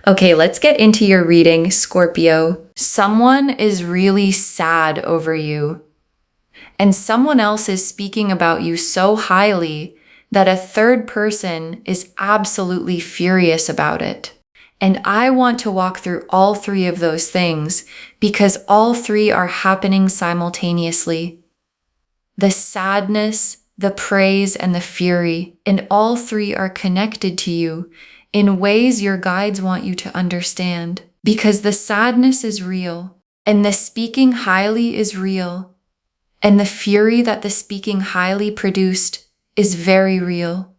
Okay, let's get into your reading, Scorpio. Someone is really sad over you, and someone else is speaking about you so highly that a third person is absolutely furious about it. And I want to walk through all three of those things because all three are happening simultaneously. The sadness, the praise, and the fury, and all three are connected to you in ways your guides want you to understand. Because the sadness is real, and the speaking highly is real, and the fury that the speaking highly produced is very real.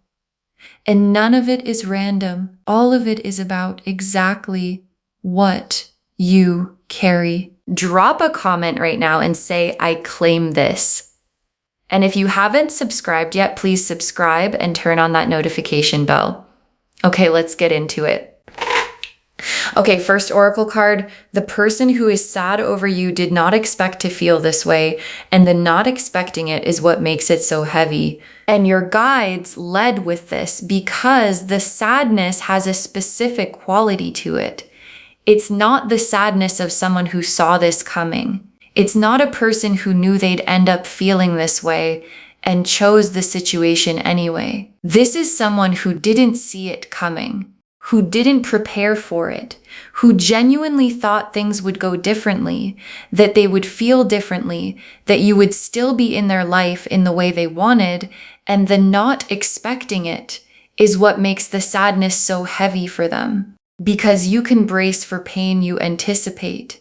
And none of it is random. All of it is about exactly what you carry. Drop a comment right now and say, I claim this. And if you haven't subscribed yet, please subscribe and turn on that notification bell. Okay, let's get into it. Okay, first oracle card. The person who is sad over you did not expect to feel this way, and the not expecting it is what makes it so heavy. And your guides led with this because the sadness has a specific quality to it. It's not the sadness of someone who saw this coming. It's not a person who knew they'd end up feeling this way and chose the situation anyway. This is someone who didn't see it coming, who didn't prepare for it, who genuinely thought things would go differently, that they would feel differently, that you would still be in their life in the way they wanted, and the not expecting it is what makes the sadness so heavy for them. Because you can brace for pain you anticipate,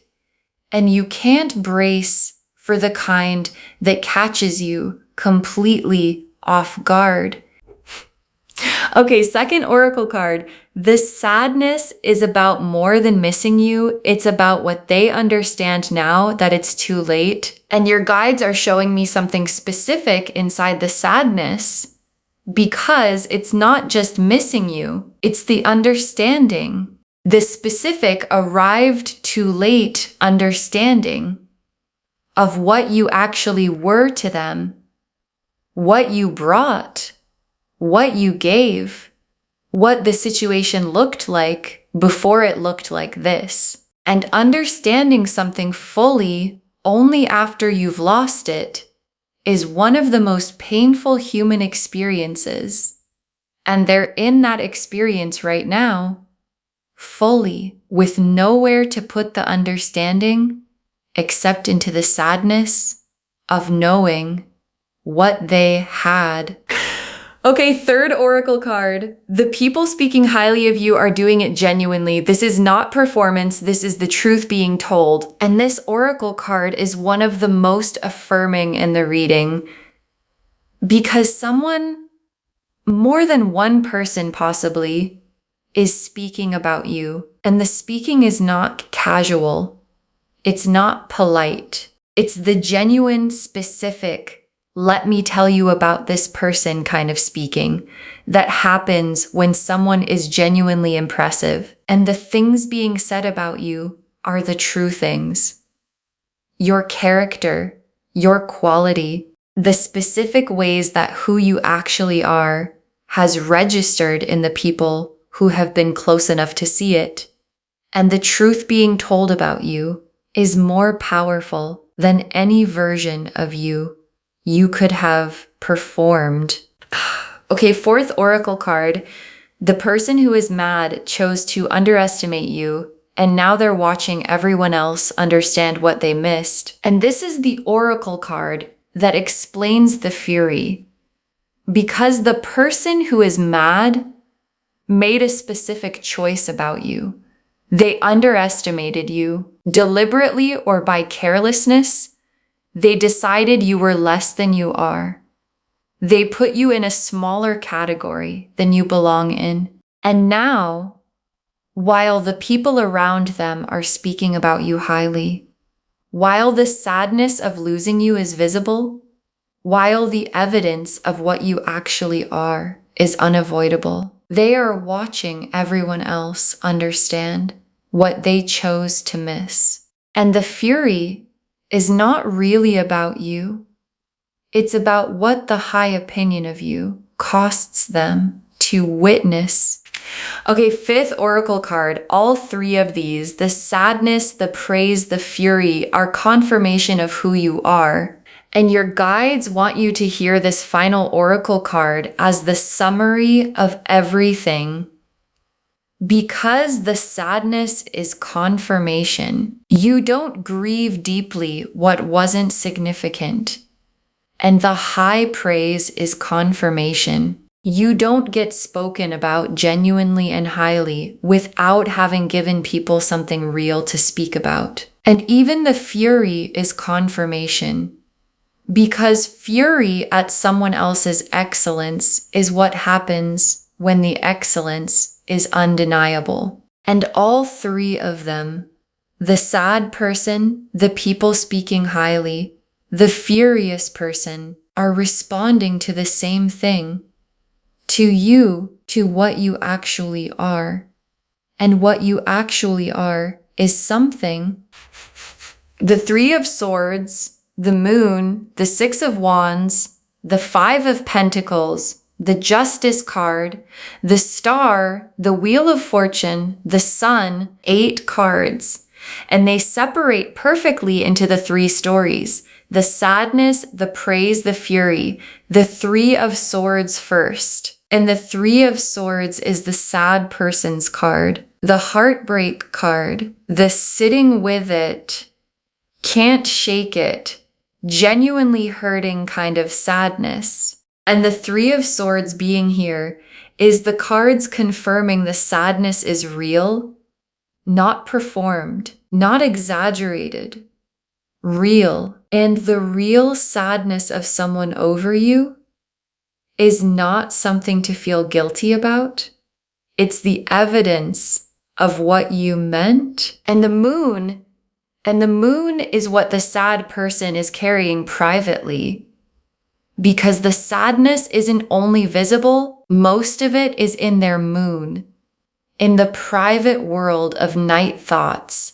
and you can't brace for the kind that catches you completely off guard. Okay, second oracle card. The sadness is about more than missing you. It's about what they understand now that it's too late. And your guides are showing me something specific inside the sadness because it's not just missing you. It's the understanding. The specific arrived too late understanding of what you actually were to them, what you brought, what you gave, what the situation looked like before it looked like this. And understanding something fully only after you've lost it is one of the most painful human experiences. And they're in that experience right now, fully, with nowhere to put the understanding except into the sadness of knowing what they had. Okay, third oracle card. The people speaking highly of you are doing it genuinely. This is not performance. This is the truth being told. And this oracle card is one of the most affirming in the reading because someone, more than one person possibly, is speaking about you. And the speaking is not casual. It's not polite. It's the genuine, specific, let me tell you about this person kind of speaking that happens when someone is genuinely impressive. And the things being said about you are the true things. Your character, your quality, the specific ways that who you actually are has registered in the people who have been close enough to see it. And the truth being told about you is more powerful than any version of you could have performed. Okay, fourth oracle card. The person who is mad chose to underestimate you, and now they're watching everyone else understand what they missed. And this is the oracle card that explains the fury. Because the person who is mad made a specific choice about you. They underestimated you, deliberately or by carelessness. They decided you were less than you are. They put you in a smaller category than you belong in. And now, while the people around them are speaking about you highly, while the sadness of losing you is visible, while the evidence of what you actually are is unavoidable, they are watching everyone else understand what they chose to miss. And the fury is not really about you. It's about what the high opinion of you costs them to witness. Okay, fifth oracle card. All three of these, the sadness, the praise, the fury, are confirmation of who you are. And your guides want you to hear this final oracle card as the summary of everything. Because the sadness is confirmation, you don't grieve deeply what wasn't significant. And the high praise is confirmation. You don't get spoken about genuinely and highly without having given people something real to speak about. And even the fury is confirmation. Because fury at someone else's excellence is what happens when the excellence is undeniable. And all three of them, the sad person, the people speaking highly, the furious person, are responding to the same thing. To you, to what you actually are. And what you actually are is something. The Three of Swords, the Moon, the Six of Wands, the Five of Pentacles, the Justice card, the Star, the Wheel of Fortune, the Sun, 8 cards. And they separate perfectly into the three stories. The sadness, the praise, the fury. The Three of Swords first. And the Three of Swords is the sad person's card, the heartbreak card, the sitting with it, can't shake it, genuinely hurting kind of sadness. And the Three of Swords being here is the cards confirming the sadness is real, not performed, not exaggerated, real. And the real sadness of someone over you is not something to feel guilty about. It's the evidence of what you meant. And the moon is what the sad person is carrying privately. Because the sadness isn't only visible, most of it is in their moon, in the private world of night thoughts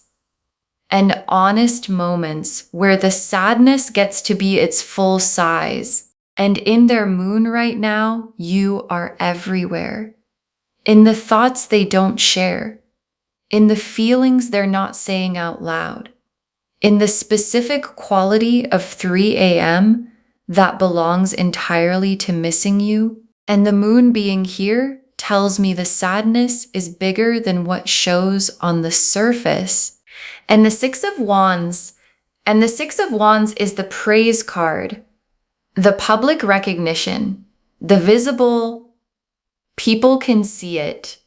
and honest moments where the sadness gets to be its full size. And in their moon right now, you are everywhere. In the thoughts they don't share. In the feelings they're not saying out loud. In the specific quality of 3 a.m. that belongs entirely to missing you. And the moon being here tells me the sadness is bigger than what shows on the surface. And the Six of Wands is the praise card. The public recognition, the visible, people can see it.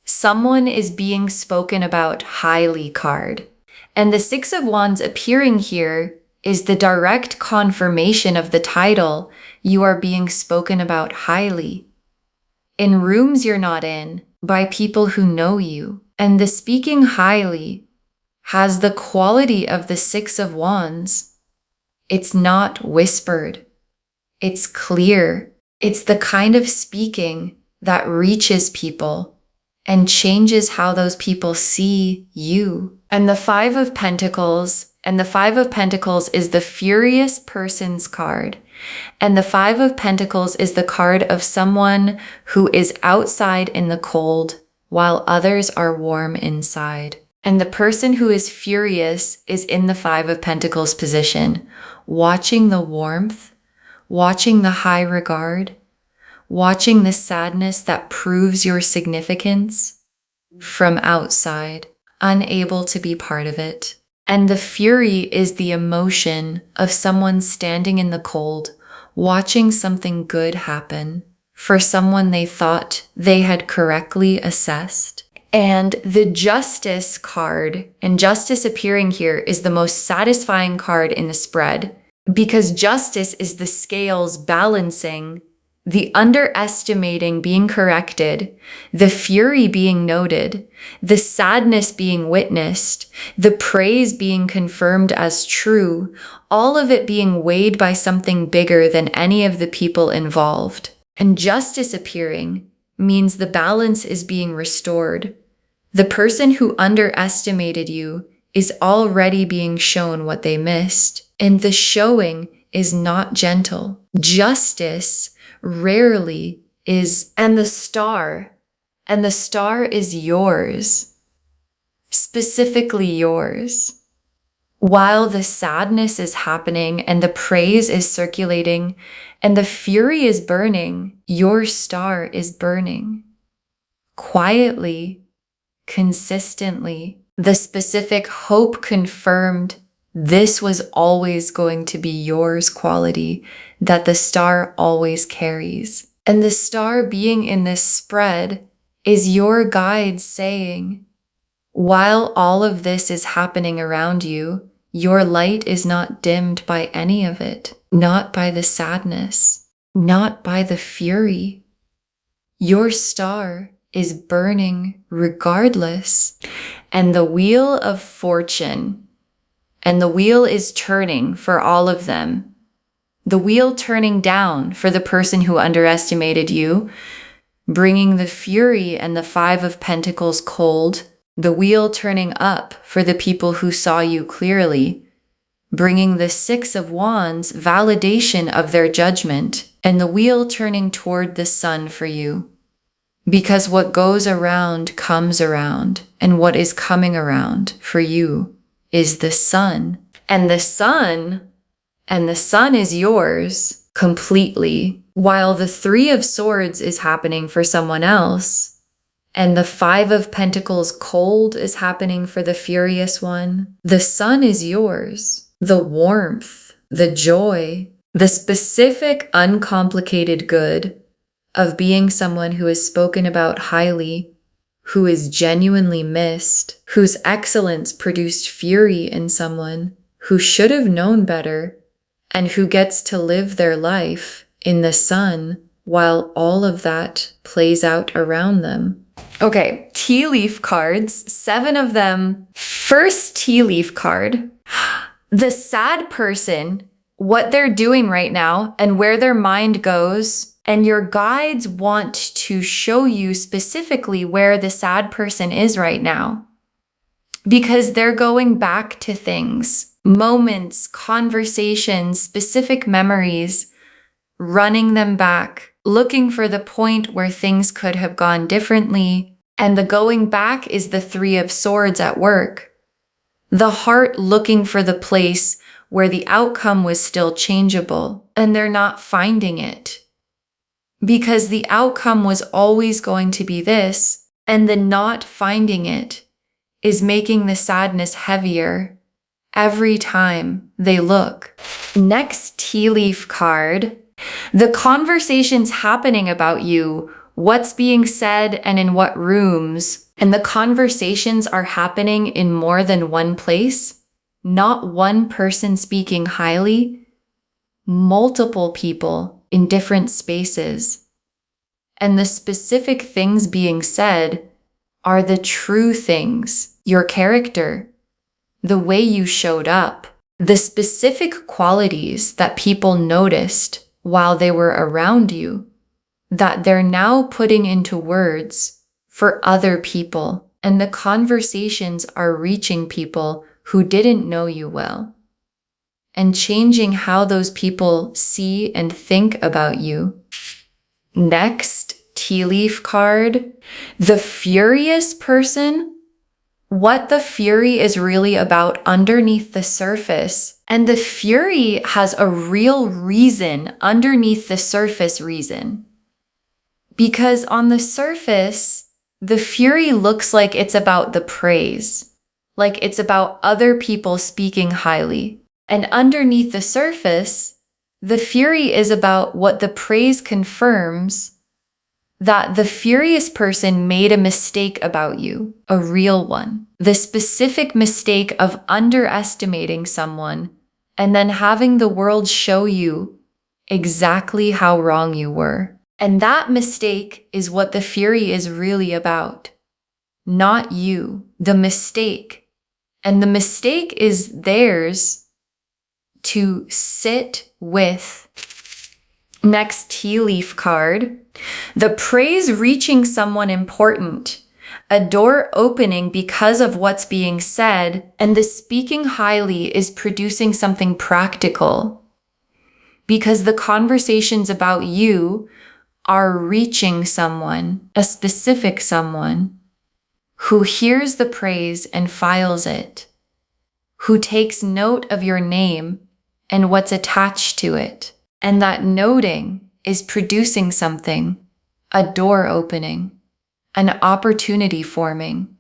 Someone is being spoken about highly card. And the Six of Wands appearing here is the direct confirmation of the title. You are being spoken about highly. In rooms you're not in, by people who know you. And the speaking highly has the quality of the Six of Wands. It's not whispered. It's clear. It's the kind of speaking that reaches people and changes how those people see you. And the Five of Pentacles is the furious person's card. And the Five of Pentacles is the card of someone who is outside in the cold while others are warm inside. And the person who is furious is in the Five of Pentacles position, watching the warmth, watching the high regard, watching the sadness that proves your significance from outside, unable to be part of it. And the fury is the emotion of someone standing in the cold, watching something good happen for someone they thought they had correctly assessed. And the Justice card, and Justice appearing here, is the most satisfying card in the spread. Because justice is the scales balancing, the underestimating being corrected, the fury being noted, the sadness being witnessed, the praise being confirmed as true, all of it being weighed by something bigger than any of the people involved. And justice appearing means the balance is being restored. The person who underestimated you is already being shown what they missed. And the showing is not gentle. Justice rarely is, and the Star and the star is yours, specifically yours. While the sadness is happening and the praise is circulating and the fury is burning, your star is burning. Quietly, consistently, the specific hope confirmed this was always going to be yours quality that the star always carries. And the star being in this spread is your guide saying, while all of this is happening around you, your light is not dimmed by any of it, not by the sadness, not by the fury. Your star is burning regardless. And the wheel of fortune, and the wheel is turning for all of them. The wheel turning down for the person who underestimated you, bringing the fury and the 5 of Pentacles cold. The wheel turning up for the people who saw you clearly, bringing the 6 of Wands validation of their judgment, and the wheel turning toward the sun for you. Because what goes around comes around, and what is coming around for you is the sun. And the sun is yours completely, while the 3 of Swords is happening for someone else, and the 5 of Pentacles cold is happening for the furious one. The sun is yours. The warmth, the joy, the specific uncomplicated good of being someone who is spoken about highly, who is genuinely missed, whose excellence produced fury in someone who should have known better, and who gets to live their life in the sun while all of that plays out around them. Okay, tea leaf cards, 7 of them. First tea leaf card, the sad person, what they're doing right now and where their mind goes. And your guides want to show you specifically where the sad person is right now, because they're going back to things, moments, conversations, specific memories, running them back, looking for the point where things could have gone differently. And the going back is the 3 of Swords at work. The heart looking for the place where the outcome was still changeable, and they're not finding it. Because the outcome was always going to be this, and the not finding it is making the sadness heavier every time they look. Next tea leaf card, the conversations happening about you, what's being said and in what rooms, and the conversations are happening in more than one place, not one person speaking highly, multiple people in different spaces. And the specific things being said are the true things, your character, the way you showed up, the specific qualities that people noticed while they were around you, that they're now putting into words for other people. And the conversations are reaching people who didn't know you well, and changing how those people see and think about you. Next tea leaf card, the furious person, what the fury is really about underneath the surface. And the fury has a real reason underneath the surface reason. Because on the surface, the fury looks like it's about the praise, like it's about other people speaking highly. And underneath the surface, the fury is about what the praise confirms, that the furious person made a mistake about you, a real one. The specific mistake of underestimating someone and then having the world show you exactly how wrong you were. And that mistake is what the fury is really about, not you, the mistake. And the mistake is theirs to sit with. Next tea leaf card, the praise reaching someone important, a door opening because of what's being said, and the speaking highly is producing something practical. Because the conversations about you are reaching someone, a specific someone, who hears the praise and files it, who takes note of your name and what's attached to it. And that noting is producing something, a door opening, an opportunity forming,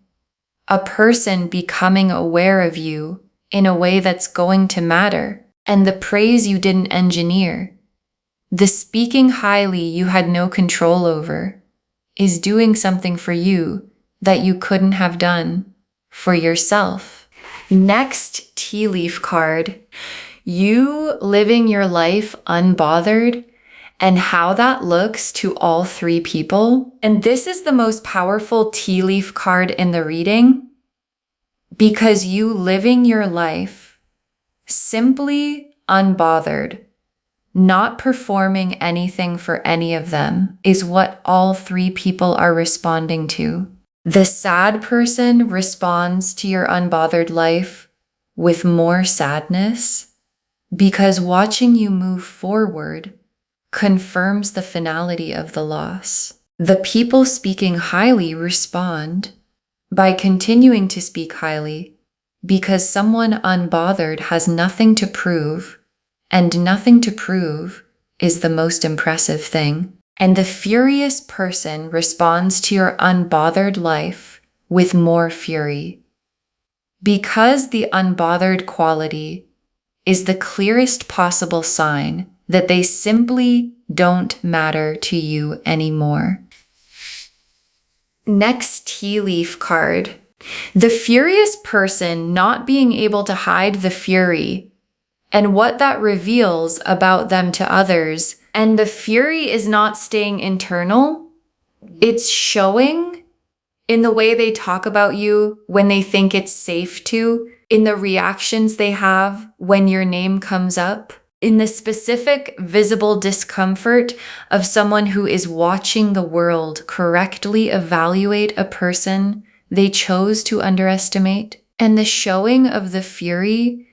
a person becoming aware of you in a way that's going to matter, and the praise you didn't engineer, the speaking highly you had no control over, is doing something for you that you couldn't have done for yourself. Next tea leaf card, you living your life unbothered, and how that looks to all three people. And this is the most powerful tea leaf card in the reading, because you living your life simply unbothered, not performing anything for any of them, is what all three people are responding to. The sad person responds to your unbothered life with more sadness, because watching you move forward confirms the finality of the loss. The people speaking highly respond by continuing to speak highly, because someone unbothered has nothing to prove, and nothing to prove is the most impressive thing. And the furious person responds to your unbothered life with more fury, because the unbothered quality is the clearest possible sign that they simply don't matter to you anymore. Next tea leaf card. The furious person not being able to hide the fury and what that reveals about them to others. And the fury is not staying internal. It's showing in the way they talk about you when they think it's safe to, in the reactions they have when your name comes up, in the specific visible discomfort of someone who is watching the world correctly evaluate a person they chose to underestimate. And the showing of the fury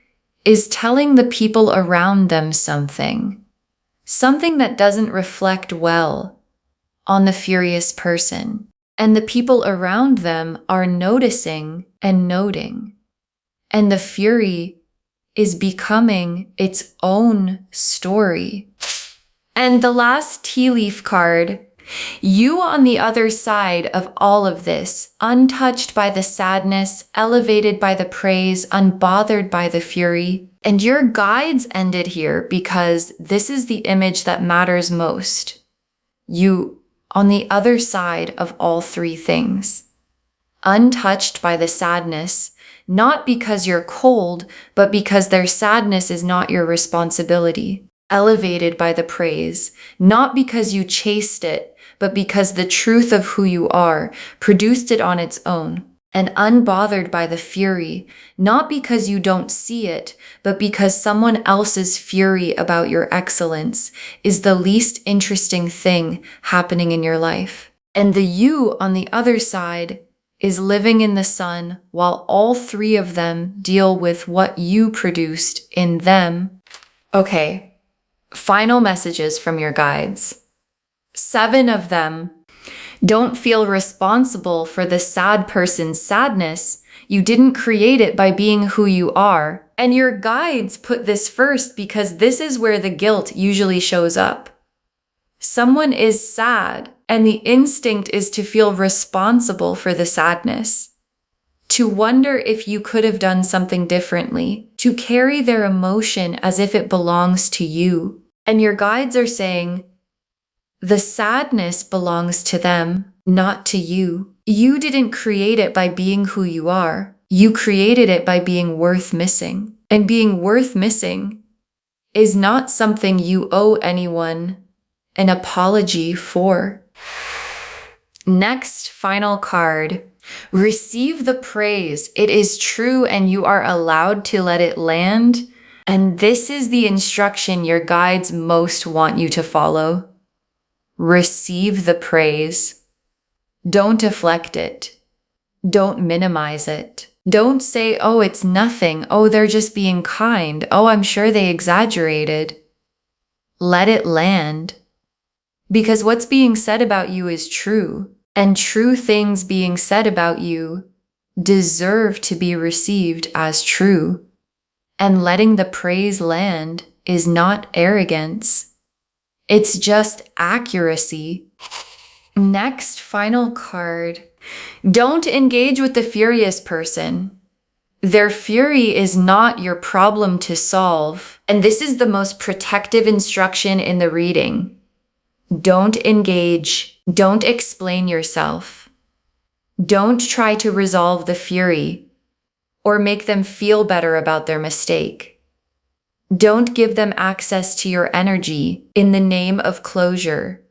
is telling the people around them something that doesn't reflect well on the furious person. And the people around them are noticing and noting. And the fury is becoming its own story. And the last tea leaf card, you on the other side of all of this, untouched by the sadness, elevated by the praise, unbothered by the fury. And your guides ended here because this is the image that matters most. You on the other side of all three things, untouched by the sadness, not because you're cold, but because their sadness is not your responsibility. Elevated by the praise, not because you chased it, but because the truth of who you are produced it on its own. And unbothered by the fury, not because you don't see it, but because someone else's fury about your excellence is the least interesting thing happening in your life. And the you on the other side is living in the sun while all three of them deal with what you produced in them. Okay, final messages from your guides. 7 of them don't feel responsible for the sad person's sadness. You didn't create it by being who you are. And your guides put this first because this is where the guilt usually shows up. Someone is sad, and the instinct is to feel responsible for the sadness, to wonder if you could have done something differently, to carry their emotion as if it belongs to you. And your guides are saying, the sadness belongs to them, not to you. You didn't create it by being who you are. You created it by being worth missing. And being worth missing is not something you owe anyone an apology for. Next, final card. Receive the praise. It is true and you are allowed to let it land. And this is the instruction your guides most want you to follow. Receive the praise. Don't deflect it. Don't minimize it. Don't say, oh, it's nothing. Oh, they're just being kind. Oh, I'm sure they exaggerated. Let it land. Because what's being said about you is true, and true things being said about you deserve to be received as true. And letting the praise land is not arrogance. It's just accuracy. Next, final card. Don't engage with the furious person. Their fury is not your problem to solve. And this is the most protective instruction in the reading. Don't engage. Don't explain yourself. Don't try to resolve the fury or make them feel better about their mistake. Don't give them access to your energy in the name of closure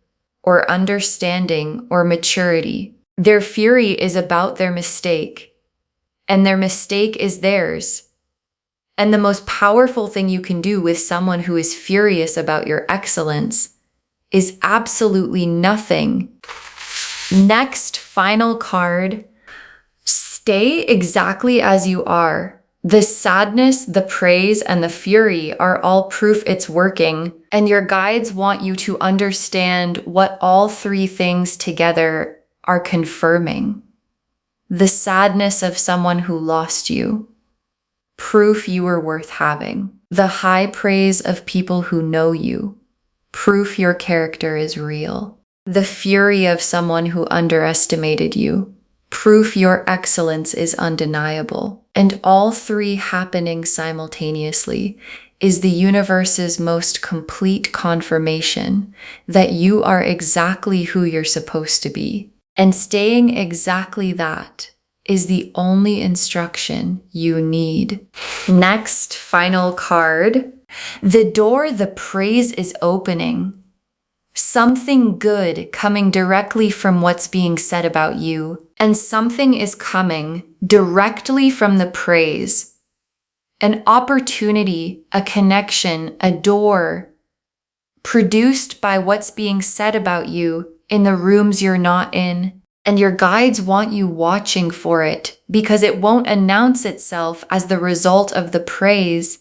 or understanding or maturity. Their fury is about their mistake, and their mistake is theirs. And the most powerful thing you can do with someone who is furious about your excellence is absolutely nothing. Next, final card. Stay exactly as you are. The sadness, the praise, and the fury are all proof it's working, and your guides want you to understand what all three things together are confirming. The sadness of someone who lost you, proof you were worth having. The high praise of people who know you, proof your character is real. The fury of someone who underestimated you, proof your excellence is undeniable. And all three happening simultaneously is the universe's most complete confirmation that you are exactly who you're supposed to be. And staying exactly that is the only instruction you need. Next, final card. The door the praise is opening. Something good coming directly from what's being said about you, and something is coming directly from the praise. An opportunity, a connection, a door produced by what's being said about you in the rooms you're not in. And your guides want you watching for it because it won't announce itself as the result of the praise.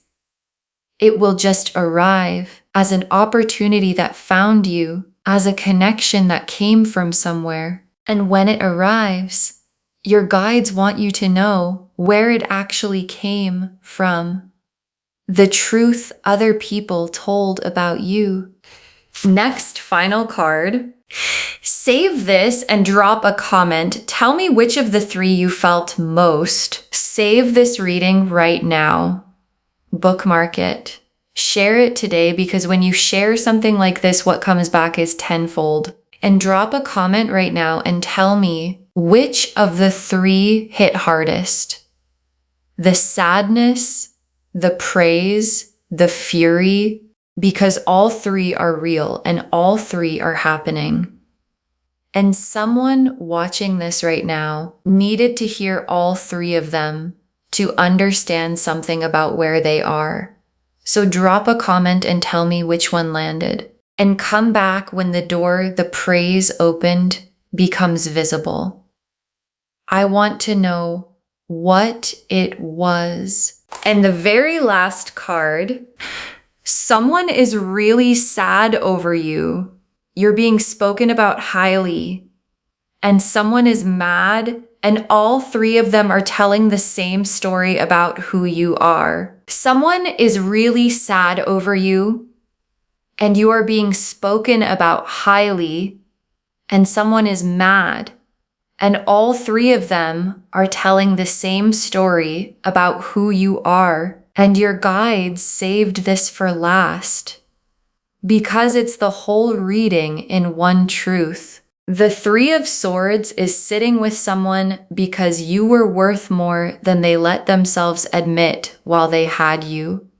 It will just arrive as an opportunity that found you, as a connection that came from somewhere. And when it arrives, your guides want you to know where it actually came from. The truth other people told about you. Next, final card. Save this and drop a comment. Tell me which of the three you felt most. Save this reading right now. Bookmark it. Share it today, because when you share something like this, what comes back is tenfold. And drop a comment right now and tell me which of the three hit hardest. The sadness, the praise, the fury, because all three are real and all three are happening. And someone watching this right now needed to hear all three of them to understand something about where they are. So drop a comment and tell me which one landed. And come back when the door the praise opened becomes visible. I want to know what it was. And the very last card, someone is really sad over you. You're being spoken about highly. And someone is mad, and all three of them are telling the same story about who you are. Someone is really sad over you, and you are being spoken about highly, and someone is mad, and all three of them are telling the same story about who you are, and your guides saved this for last, because it's the whole reading in one truth. The Three of Swords is sitting with someone because you were worth more than they let themselves admit while they had you.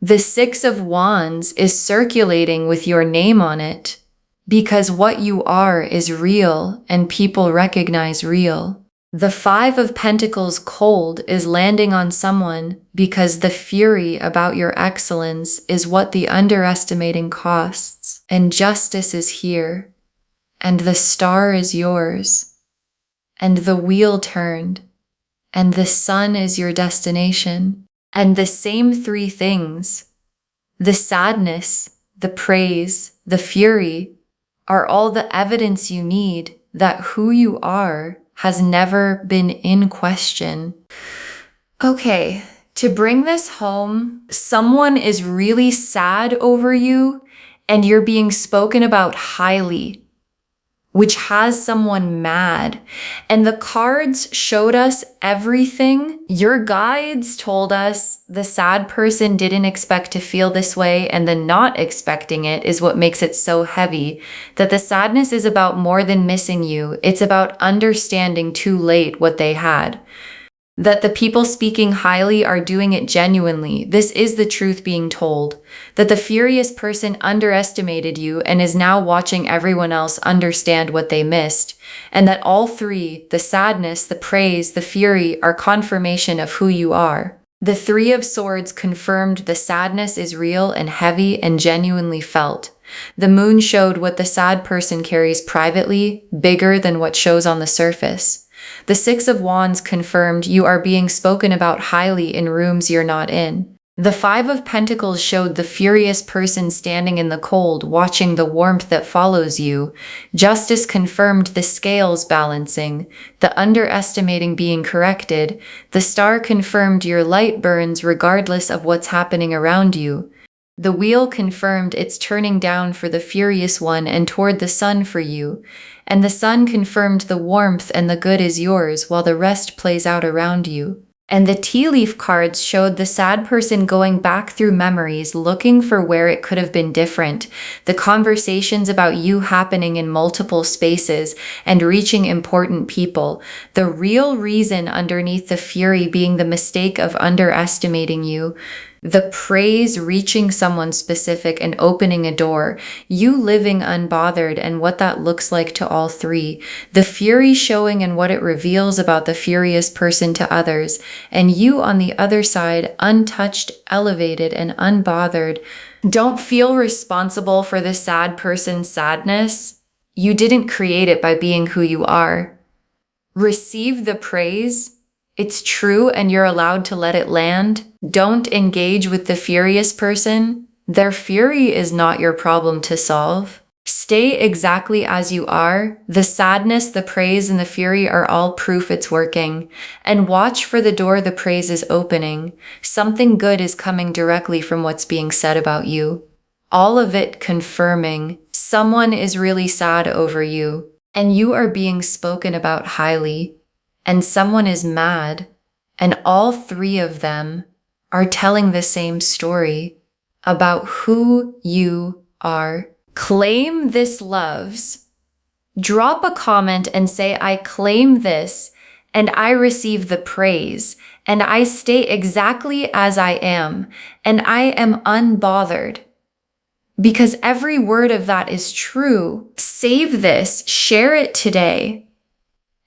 The Six of Wands is circulating with your name on it because what you are is real and people recognize real. The Five of Pentacles cold is landing on someone because the fury about your excellence is what the underestimating costs, and justice is here. And the star is yours, and the wheel turned, and the sun is your destination, and the same three things, the sadness, the praise, the fury, are all the evidence you need that who you are has never been in question. Okay, to bring this home, someone is really sad over you and you're being spoken about highly, which has someone mad. And the cards showed us everything. Your guides told us the sad person didn't expect to feel this way, and the not expecting it is what makes it so heavy. That the sadness is about more than missing you. It's about understanding too late what they had. That the people speaking highly are doing it genuinely. This is the truth being told. That the furious person underestimated you and is now watching everyone else understand what they missed. And that all three, the sadness, the praise, the fury, are confirmation of who you are. The Three of Swords confirmed the sadness is real and heavy and genuinely felt. The moon showed what the sad person carries privately, bigger than what shows on the surface. The Six of Wands confirmed you are being spoken about highly in rooms you're not in. The Five of Pentacles showed the furious person standing in the cold, watching the warmth that follows you. Justice confirmed the scales balancing, the underestimating being corrected. The Star confirmed your light burns regardless of what's happening around you. The Wheel confirmed it's turning down for the furious one and toward the sun for you. And the Sun confirmed the warmth and the good is yours while the rest plays out around you. And the tea leaf cards showed the sad person going back through memories, looking for where it could have been different. The conversations about you happening in multiple spaces and reaching important people. The real reason underneath the fury being the mistake of underestimating you. The praise reaching someone specific and opening a door, you living unbothered and what that looks like to all three, the fury showing and what it reveals about the furious person to others, and you on the other side, untouched, elevated, and unbothered. Don't feel responsible for the sad person's sadness. You didn't create it by being who you are. Receive the praise. It's true and you're allowed to let it land. Don't engage with the furious person. Their fury is not your problem to solve. Stay exactly as you are. The sadness, the praise, and the fury are all proof it's working. And watch for the door the praise is opening. Something good is coming directly from what's being said about you. All of it confirming someone is really sad over you, and you are being spoken about highly. And someone is mad, and all three of them are telling the same story about who you are. Claim this, loves. Drop a comment and say, I claim this, and I receive the praise, and I stay exactly as I am, and I am unbothered. Because every word of that is true. Save this, share it today.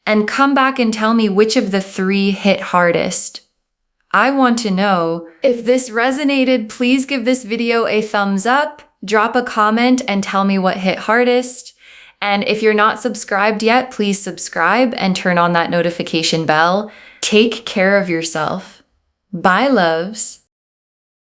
And come back and tell me which of the three hit hardest. I want to know. If this resonated, please give this video a thumbs up, drop a comment, and tell me what hit hardest. And if you're not subscribed yet, please subscribe and turn on that notification bell. Take care of yourself. Bye, loves.